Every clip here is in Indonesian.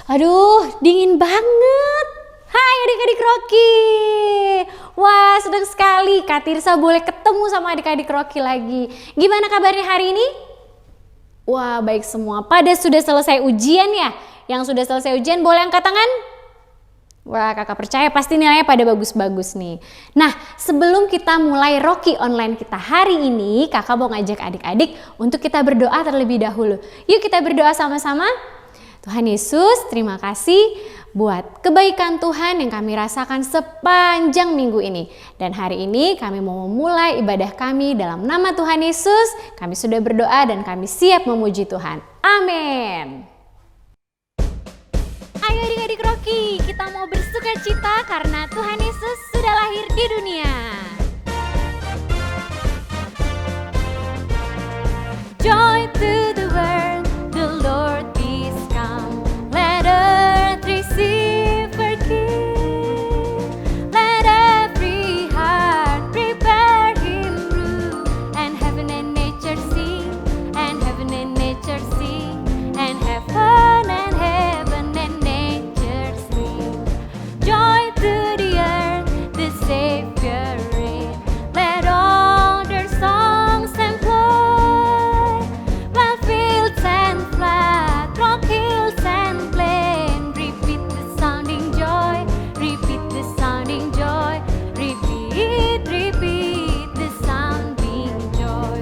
Aduh, dingin banget. Hai adik-adik Rocky. Wah, senang sekali Kak Tirsa boleh ketemu sama adik-adik Rocky lagi. Gimana kabarnya hari ini? Wah, baik semua. Pada sudah selesai ujian ya? Yang sudah selesai ujian boleh angkat tangan? Wah, kakak percaya pasti nilainya pada bagus-bagus nih. Nah, sebelum kita mulai Rocky Online kita hari ini, kakak mau ngajak adik-adik untuk kita berdoa terlebih dahulu. Yuk kita berdoa sama-sama. Tuhan Yesus, terima kasih buat kebaikan Tuhan yang kami rasakan sepanjang minggu ini. Dan hari ini kami mau memulai ibadah kami dalam nama Tuhan Yesus. Kami sudah berdoa dan kami siap memuji Tuhan. Amin. Ayo adik-adik Rocky, kita mau bersuka cita karena Tuhan Yesus sudah lahir di dunia. Joy to the world, the Lord is come. Let earth receive her King. Let every heart prepare Him room. And heaven and nature sing, and heaven and nature sing, and heaven and heaven and nature sing. Joy to the earth, the Savior reign. Let all their songs employ, while fields and flat, rock hills and plain, repeat the sounding joy, repeat the sounding joy, repeat, repeat the sounding joy.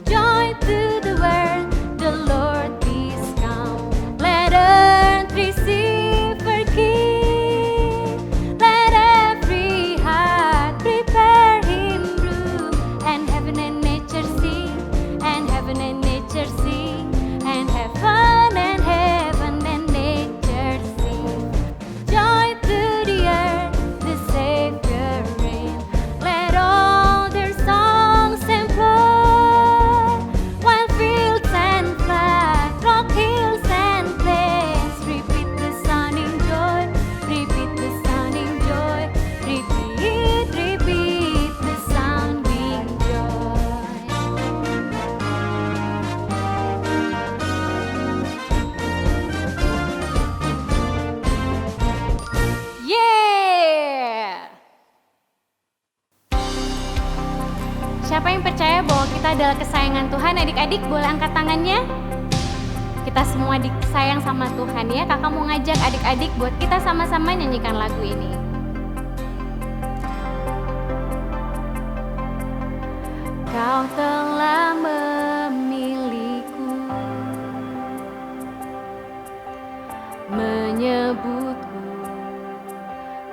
Joy to the world, the Lord is come. Let earth receive her King. Let every heart prepare Him room. And heaven and nature sing, and heaven and nature sing, and heaven and nature sing. Joy to the earth, the Savior reign. Let all their songs employ, while fields and flat, rock hills and plains, repeat the sounding joy, repeat the sounding joy, repeat, repeat the sounding joy. Yeah! Siapa yang percaya bahwa kita adalah kesayangan Tuhan? Adik-adik boleh angkat tangannya. Kita semua disayang sama Tuhan ya. Kakak mau ngajak adik-adik buat kita sama-sama nyanyikan lagu ini. Kau telah memilihku, menyebutku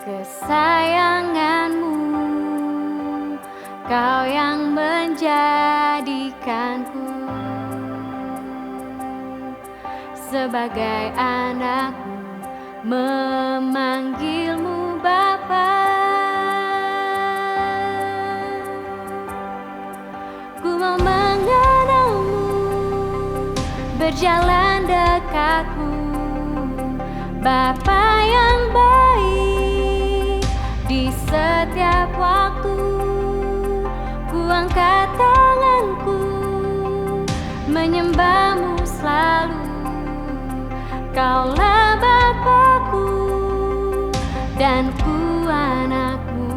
kesayanganmu. Kau yang menjadikanku sebagai anakmu, memanggilmu Bapa. Ku mau mengenalmu, berjalan dekatmu, Bapa yang baik di setiap waktu. Ku angkat tanganku, menyembahmu selalu. Kaulah Bapakku dan ku anakmu.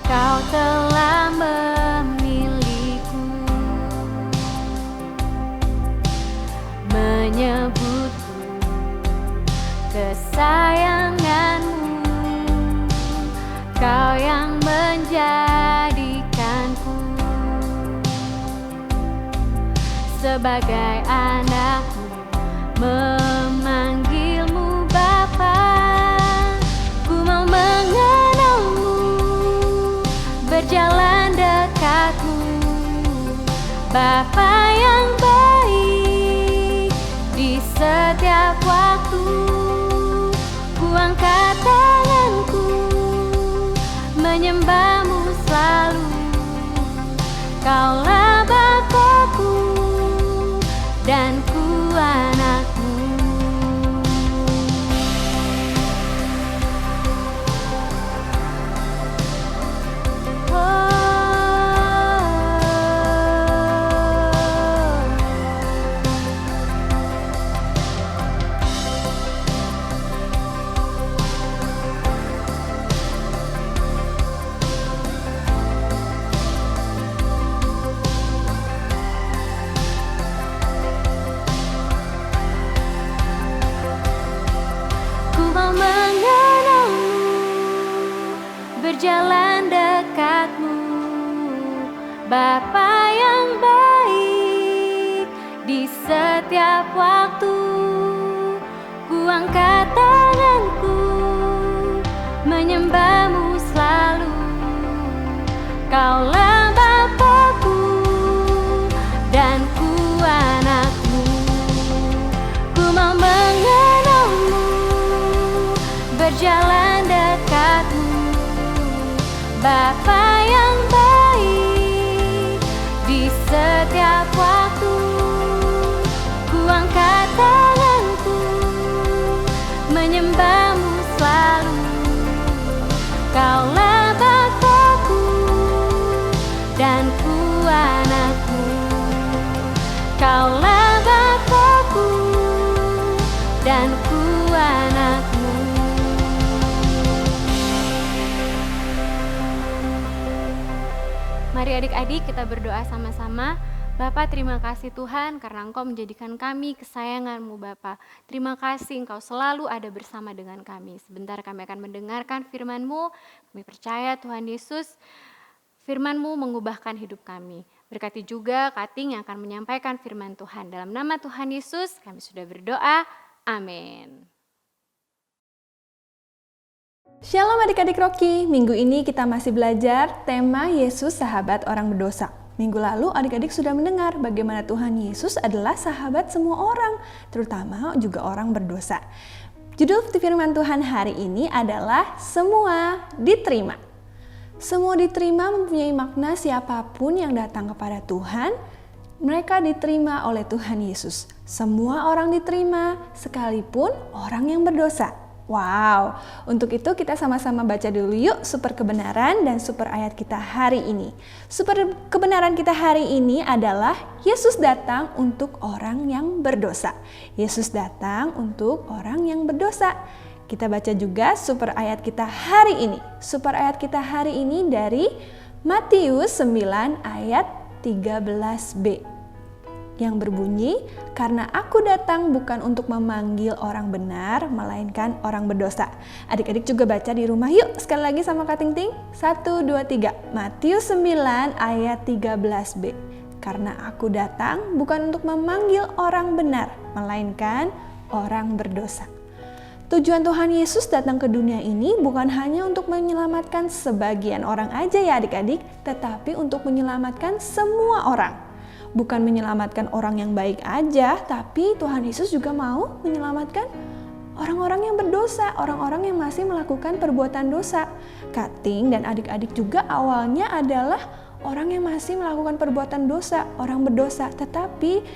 Kau telah memilihku, menyebutku kesayanganmu. Kau yang menjadikanku sebagai anakmu, memanggilmu Bapa. Ku mau mengenalmu, berjalan dekatmu, Bapa yang baik di setiap waktu. Ku angkat tanganku, menyembahmu selalu. Kaulah Bapakku dan ku anakmu. Oh, Bapa yang baik di setiap waktu. Ku angkat tanganku menyembahmu selalu. Kaulah Bapakku dan ku anakmu. Ku mau mengenalmu, berjalan dekatmu. Bapa yang baik di setiap waktu. Ku angkat tanganku menyembahmu selalu. Kaulah Bapakku dan ku anakmu. Kaulah Bapakku dan ku anakmu. Mari adik-adik kita berdoa sama-sama. Bapa, terima kasih Tuhan karena Engkau menjadikan kami kesayangan-Mu Bapa. Terima kasih Engkau selalu ada bersama dengan kami. Sebentar kami akan mendengarkan firman-Mu. Kami percaya Tuhan Yesus, firman-Mu mengubahkan hidup kami. Berkati juga Kating yang akan menyampaikan firman Tuhan. Dalam nama Tuhan Yesus kami sudah berdoa. Amin. Shalom adik-adik Rocky, minggu ini kita masih belajar tema Yesus sahabat orang berdosa. Minggu lalu adik-adik sudah mendengar bagaimana Tuhan Yesus adalah sahabat semua orang, terutama juga orang berdosa. Judul firman Tuhan hari ini adalah semua diterima. Semua diterima mempunyai makna siapapun yang datang kepada Tuhan, mereka diterima oleh Tuhan Yesus. Semua orang diterima, sekalipun orang yang berdosa. Wow, untuk itu kita sama-sama baca dulu yuk super kebenaran dan super ayat kita hari ini. Super kebenaran kita hari ini adalah Yesus datang untuk orang yang berdosa. Yesus datang untuk orang yang berdosa. Kita baca juga super ayat kita hari ini. Super ayat kita hari ini dari Matius 9 ayat 13b. Yang berbunyi, karena aku datang bukan untuk memanggil orang benar, melainkan orang berdosa. Adik-adik juga baca di rumah yuk, sekali lagi sama Kak Ting Ting. 1, 2, 3, Matius 9 ayat 13b. Karena aku datang bukan untuk memanggil orang benar, melainkan orang berdosa. Tujuan Tuhan Yesus datang ke dunia ini bukan hanya untuk menyelamatkan sebagian orang aja ya adik-adik, tetapi untuk menyelamatkan semua orang. Bukan menyelamatkan orang yang baik aja, tapi Tuhan Yesus juga mau menyelamatkan orang-orang yang berdosa, orang-orang yang masih melakukan perbuatan dosa. Kating dan adik-adik juga awalnya adalah orang yang masih melakukan perbuatan dosa, orang berdosa. Tetapi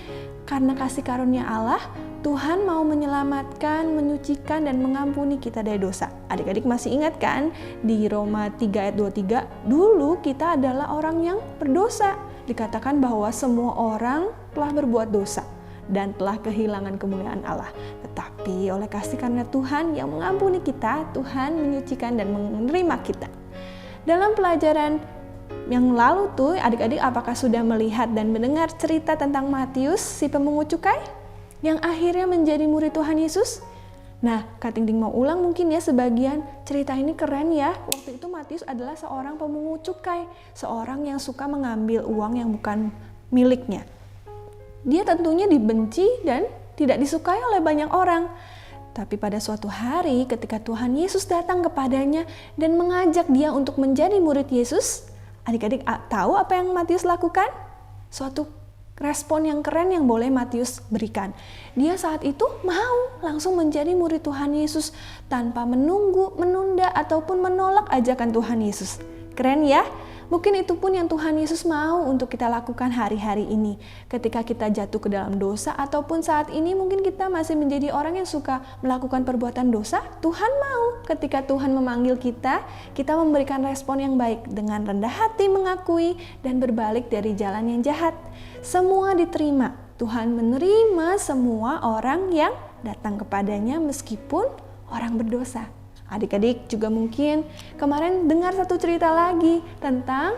karena kasih karunia Allah, Tuhan mau menyelamatkan, menyucikan, dan mengampuni kita dari dosa. Adik-adik masih ingat kan di Roma 3 ayat 23, dulu kita adalah orang yang berdosa. Dikatakan bahwa semua orang telah berbuat dosa dan telah kehilangan kemuliaan Allah. Tetapi oleh kasih karunia Tuhan yang mengampuni kita, Tuhan menyucikan dan menerima kita. Dalam pelajaran yang lalu tuh, adik-adik apakah sudah melihat dan mendengar cerita tentang Matius, si pemungut cukai, yang akhirnya menjadi murid Tuhan Yesus? Nah, Kak Ting Ting mau ulang mungkin ya sebagian. Cerita ini keren ya. Waktu itu Matius adalah seorang pemungut cukai, seorang yang suka mengambil uang yang bukan miliknya. Dia tentunya dibenci dan tidak disukai oleh banyak orang. Tapi pada suatu hari ketika Tuhan Yesus datang kepadanya dan mengajak dia untuk menjadi murid Yesus, adik-adik tahu apa yang Matius lakukan? Suatu respon yang keren yang boleh Matius berikan. Dia saat itu mau langsung menjadi murid Tuhan Yesus tanpa menunggu, menunda, ataupun menolak ajakan Tuhan Yesus. Keren ya? Mungkin itu pun yang Tuhan Yesus mau untuk kita lakukan hari-hari ini. Ketika kita jatuh ke dalam dosa ataupun saat ini mungkin kita masih menjadi orang yang suka melakukan perbuatan dosa, Tuhan mau ketika Tuhan memanggil kita, kita memberikan respon yang baik dengan rendah hati mengakui dan berbalik dari jalan yang jahat. Semua diterima. Tuhan menerima semua orang yang datang kepadanya meskipun orang berdosa. Adik-adik juga mungkin kemarin dengar satu cerita lagi tentang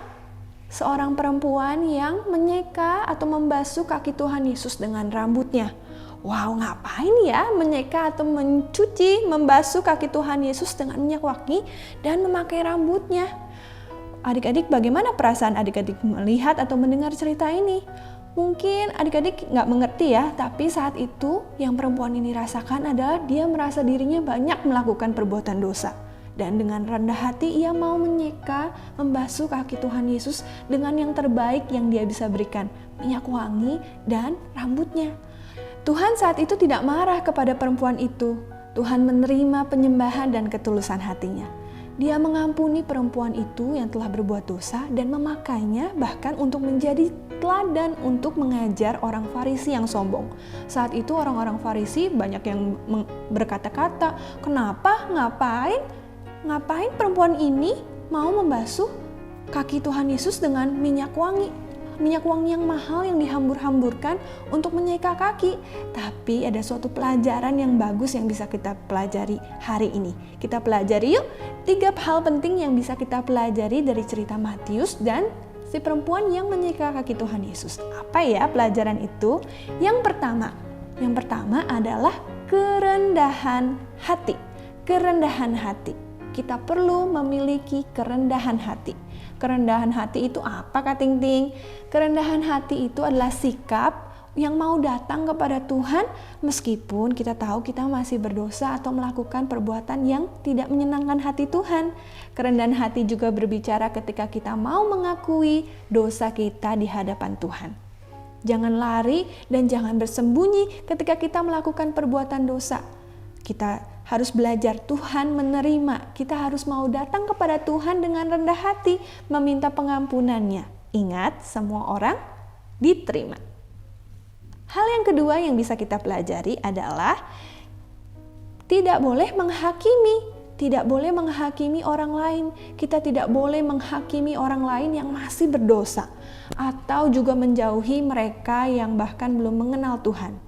seorang perempuan yang menyeka atau membasuh kaki Tuhan Yesus dengan rambutnya. Wow, ngapain ya menyeka atau mencuci, membasuh kaki Tuhan Yesus dengan minyak wangi dan memakai rambutnya? Adik-adik, bagaimana perasaan adik-adik melihat atau mendengar cerita ini? Mungkin adik-adik nggak mengerti ya, tapi saat itu yang perempuan ini rasakan adalah dia merasa dirinya banyak melakukan perbuatan dosa. Dan dengan rendah hati ia mau menyeka, membasuh kaki Tuhan Yesus dengan yang terbaik yang dia bisa berikan, minyak wangi dan rambutnya. Tuhan saat itu tidak marah kepada perempuan itu. Tuhan menerima penyembahan dan ketulusan hatinya. Dia mengampuni perempuan itu yang telah berbuat dosa dan memakainya bahkan untuk menjadi teladan untuk mengajar orang Farisi yang sombong. Saat itu orang-orang Farisi banyak yang berkata-kata, kenapa, ngapain perempuan ini mau membasuh kaki Tuhan Yesus dengan minyak wangi yang mahal yang dihambur-hamburkan untuk menyeka kaki. Tapi ada suatu pelajaran yang bagus yang bisa kita pelajari hari ini. Kita pelajari yuk 3 hal penting yang bisa kita pelajari dari cerita Matius dan si perempuan yang menyeka kaki Tuhan Yesus. Apa ya pelajaran itu? Yang pertama adalah kerendahan hati. Kerendahan hati. Kita perlu memiliki kerendahan hati. Kerendahan hati itu apa, Kak Ting Ting? Kerendahan hati itu adalah sikap yang mau datang kepada Tuhan meskipun kita tahu kita masih berdosa atau melakukan perbuatan yang tidak menyenangkan hati Tuhan. Kerendahan hati juga berbicara ketika kita mau mengakui dosa kita di hadapan Tuhan. Jangan lari dan jangan bersembunyi ketika kita melakukan perbuatan dosa. Kita harus belajar Tuhan menerima. Kita harus mau datang kepada Tuhan dengan rendah hati, meminta pengampunannya. Ingat, semua orang diterima. Hal yang kedua yang bisa kita pelajari adalah tidak boleh menghakimi. Tidak boleh menghakimi orang lain. Kita tidak boleh menghakimi orang lain yang masih berdosa. Atau juga menjauhi mereka yang bahkan belum mengenal Tuhan.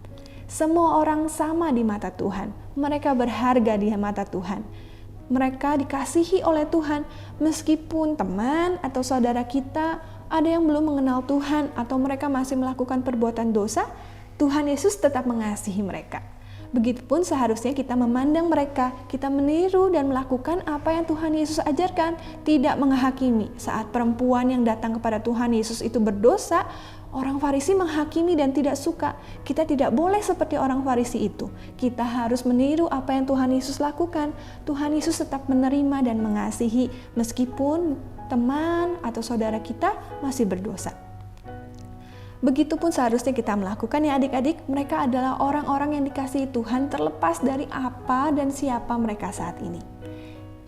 Semua orang sama di mata Tuhan. Mereka berharga di mata Tuhan. Mereka dikasihi oleh Tuhan. Meskipun teman atau saudara kita ada yang belum mengenal Tuhan atau mereka masih melakukan perbuatan dosa, Tuhan Yesus tetap mengasihi mereka. Begitupun seharusnya kita memandang mereka, kita meniru dan melakukan apa yang Tuhan Yesus ajarkan, tidak menghakimi. Saat perempuan yang datang kepada Tuhan Yesus itu berdosa, orang Farisi menghakimi dan tidak suka. Kita tidak boleh seperti orang Farisi itu. Kita harus meniru apa yang Tuhan Yesus lakukan. Tuhan Yesus tetap menerima dan mengasihi meskipun teman atau saudara kita masih berdosa. Begitupun seharusnya kita melakukan ya adik-adik. Mereka adalah orang-orang yang dikasihi Tuhan terlepas dari apa dan siapa mereka saat ini.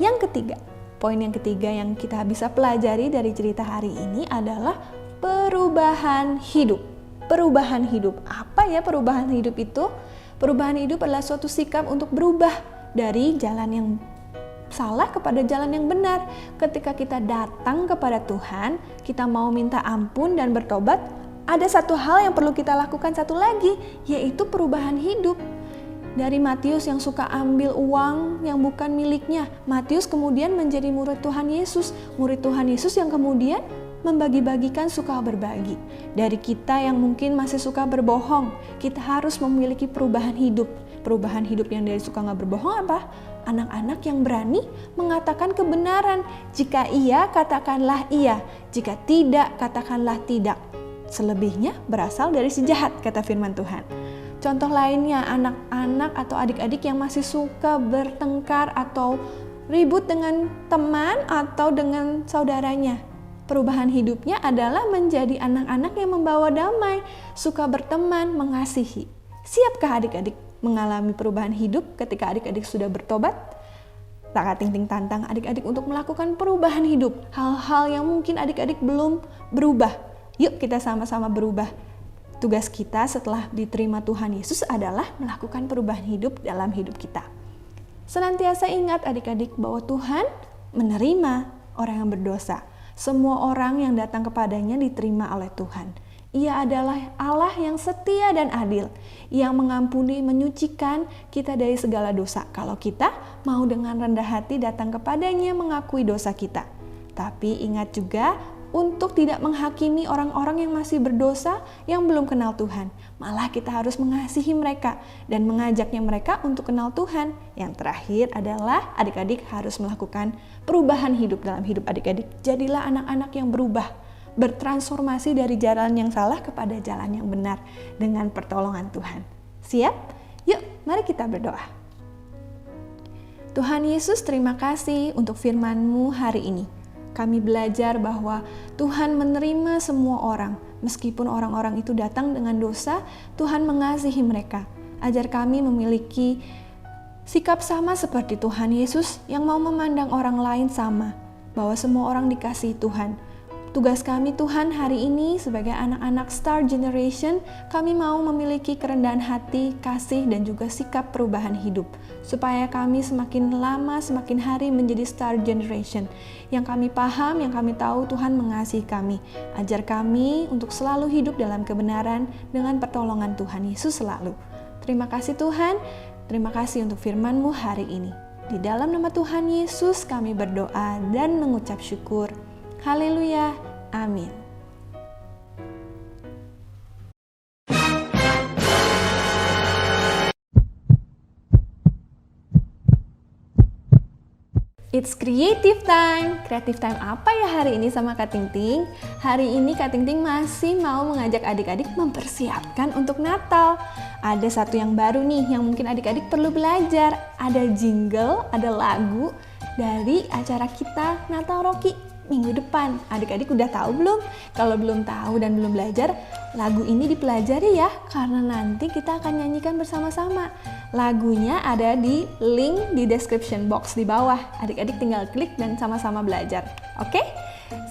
Yang ketiga, poin yang ketiga yang kita bisa pelajari dari cerita hari ini adalah perubahan hidup. Perubahan hidup. Apa ya perubahan hidup itu? Perubahan hidup adalah suatu sikap untuk berubah dari jalan yang salah kepada jalan yang benar. Ketika kita datang kepada Tuhan, kita mau minta ampun dan bertobat, ada satu hal yang perlu kita lakukan satu lagi, yaitu perubahan hidup. Dari Matius yang suka ambil uang yang bukan miliknya, Matius kemudian menjadi murid Tuhan Yesus. Murid Tuhan Yesus yang kemudian membagi-bagikan, suka berbagi. Dari kita yang mungkin masih suka berbohong, kita harus memiliki perubahan hidup. Perubahan hidup yang dari suka nggak berbohong apa? Anak-anak yang berani mengatakan kebenaran. Jika iya, katakanlah iya. Jika tidak, katakanlah tidak. Selebihnya berasal dari si jahat, kata firman Tuhan. Contoh lainnya, anak-anak atau adik-adik yang masih suka bertengkar atau ribut dengan teman atau dengan saudaranya. Perubahan hidupnya adalah menjadi anak-anak yang membawa damai, suka berteman, mengasihi. Siapkah adik-adik mengalami perubahan hidup ketika adik-adik sudah bertobat? Kak Ting Ting tantang adik-adik untuk melakukan perubahan hidup. Hal-hal yang mungkin adik-adik belum berubah. Yuk kita sama-sama berubah. Tugas kita setelah diterima Tuhan Yesus adalah melakukan perubahan hidup dalam hidup kita. Senantiasa ingat adik-adik bahwa Tuhan menerima orang yang berdosa. Semua orang yang datang kepadanya diterima oleh Tuhan. Ia adalah Allah yang setia dan adil, yang mengampuni, menyucikan kita dari segala dosa. Kalau kita mau dengan rendah hati datang kepadanya mengakui dosa kita. Tapi ingat juga untuk tidak menghakimi orang-orang yang masih berdosa yang belum kenal Tuhan. Malah kita harus mengasihi mereka dan mengajaknya mereka untuk kenal Tuhan. Yang terakhir adalah adik-adik harus melakukan perubahan hidup dalam hidup adik-adik. Jadilah anak-anak yang berubah, bertransformasi dari jalan yang salah kepada jalan yang benar dengan pertolongan Tuhan. Siap? Yuk, mari kita berdoa. Tuhan Yesus, terima kasih untuk firman-Mu hari ini. Kami belajar bahwa Tuhan menerima semua orang, meskipun orang-orang itu datang dengan dosa, Tuhan mengasihi mereka. Ajar kami memiliki sikap sama seperti Tuhan Yesus yang mau memandang orang lain sama, bahwa semua orang dikasihi Tuhan. Tugas kami Tuhan hari ini sebagai anak-anak Star Generation, kami mau memiliki kerendahan hati, kasih, dan juga sikap perubahan hidup. Supaya kami semakin lama, semakin hari menjadi Star Generation. Yang kami paham, yang kami tahu Tuhan mengasihi kami. Ajar kami untuk selalu hidup dalam kebenaran dengan pertolongan Tuhan Yesus selalu. Terima kasih Tuhan, terima kasih untuk firman-Mu hari ini. Di dalam nama Tuhan Yesus kami berdoa dan mengucap syukur. Haleluya, amin. It's creative time. Creative time apa ya hari ini sama Kak Ting Ting? Hari ini Kak Ting Ting masih mau mengajak adik-adik mempersiapkan untuk Natal. Ada satu yang baru nih yang mungkin adik-adik perlu belajar. Ada jingle, ada lagu dari acara kita Natal Rocky minggu depan. Adik-adik udah tahu belum? Kalau belum tahu dan belum belajar, lagu ini dipelajari ya, karena nanti kita akan nyanyikan bersama-sama. Lagunya ada di link di description box di bawah. Adik-adik tinggal klik dan sama-sama belajar. Oke?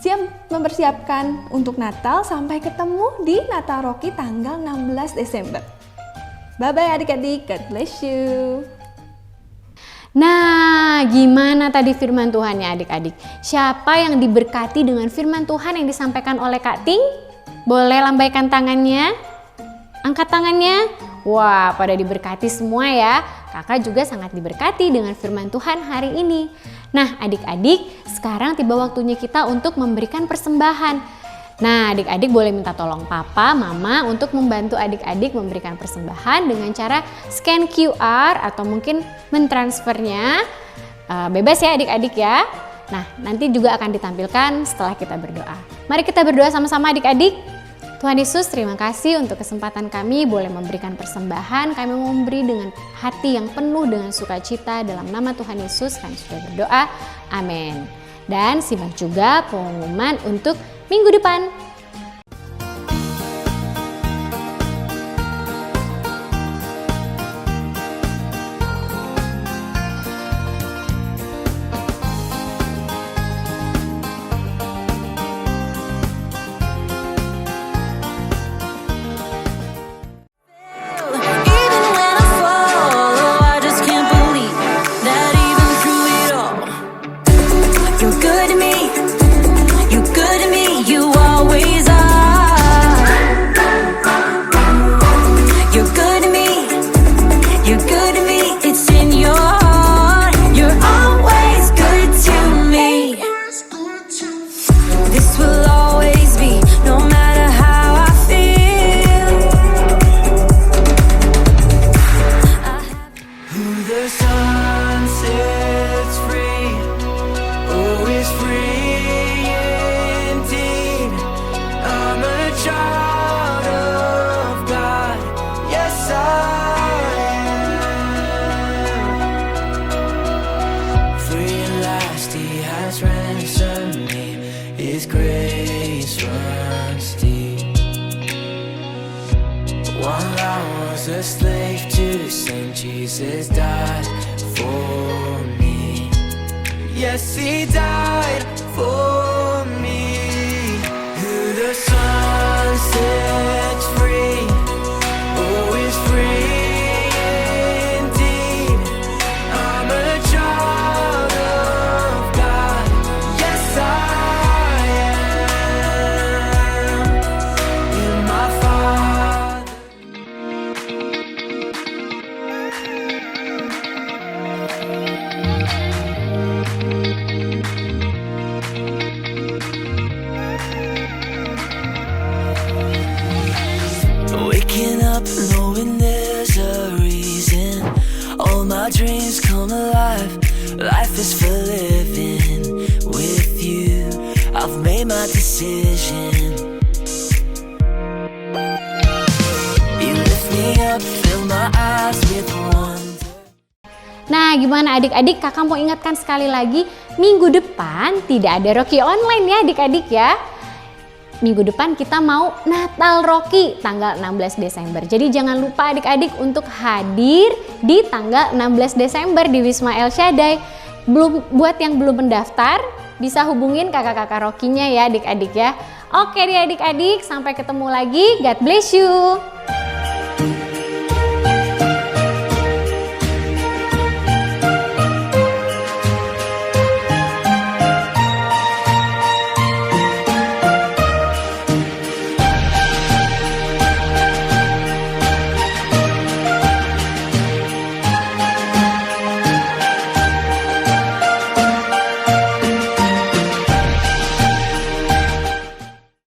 Siap mempersiapkan untuk Natal. Sampai ketemu di Natal Rocky tanggal 16 Desember. Bye-bye adik-adik. God bless you. Nah, gimana tadi firman Tuhan ya adik-adik? Siapa yang diberkati dengan firman Tuhan yang disampaikan oleh Kak Ting? Boleh lambaikan tangannya? Angkat tangannya? Wah, pada diberkati semua ya. Kakak juga sangat diberkati dengan firman Tuhan hari ini. Nah, adik-adik, sekarang tiba waktunya kita untuk memberikan persembahan. Nah, adik-adik boleh minta tolong papa, mama untuk membantu adik-adik memberikan persembahan dengan cara scan QR atau mungkin mentransfernya. Bebas ya adik-adik ya. Nah, nanti juga akan ditampilkan setelah kita berdoa. Mari kita berdoa sama-sama adik-adik. Tuhan Yesus, terima kasih untuk kesempatan kami boleh memberikan persembahan. Kami memberi dengan hati yang penuh dengan sukacita. Dalam nama Tuhan Yesus kami sudah berdoa. Amin. Dan simak juga pengumuman untuk minggu depan. While I was a slave to sin, Jesus died for me. Yes, He died for me. Who the Son sets free, oh, is free indeed. I'm a child of God. Yes, I am in my Father. up knowing there's a reason. All my dreams come alive. Life is for living with you. I've made my decision. You lift me up, fill my eyes with wonder. Nah, gimana adik-adik? Kakak mau ingatkan sekali lagi, minggu depan tidak ada Rocky online ya adik-adik ya. Minggu depan kita mau Natal Rocky tanggal 16 Desember. Jadi jangan lupa adik-adik untuk hadir di tanggal 16 Desember di Wisma El Shaddai. Buat yang belum mendaftar, bisa hubungin kakak-kakak Rocky-nya ya adik-adik ya. Oke deh adik-adik, sampai ketemu lagi. God bless you.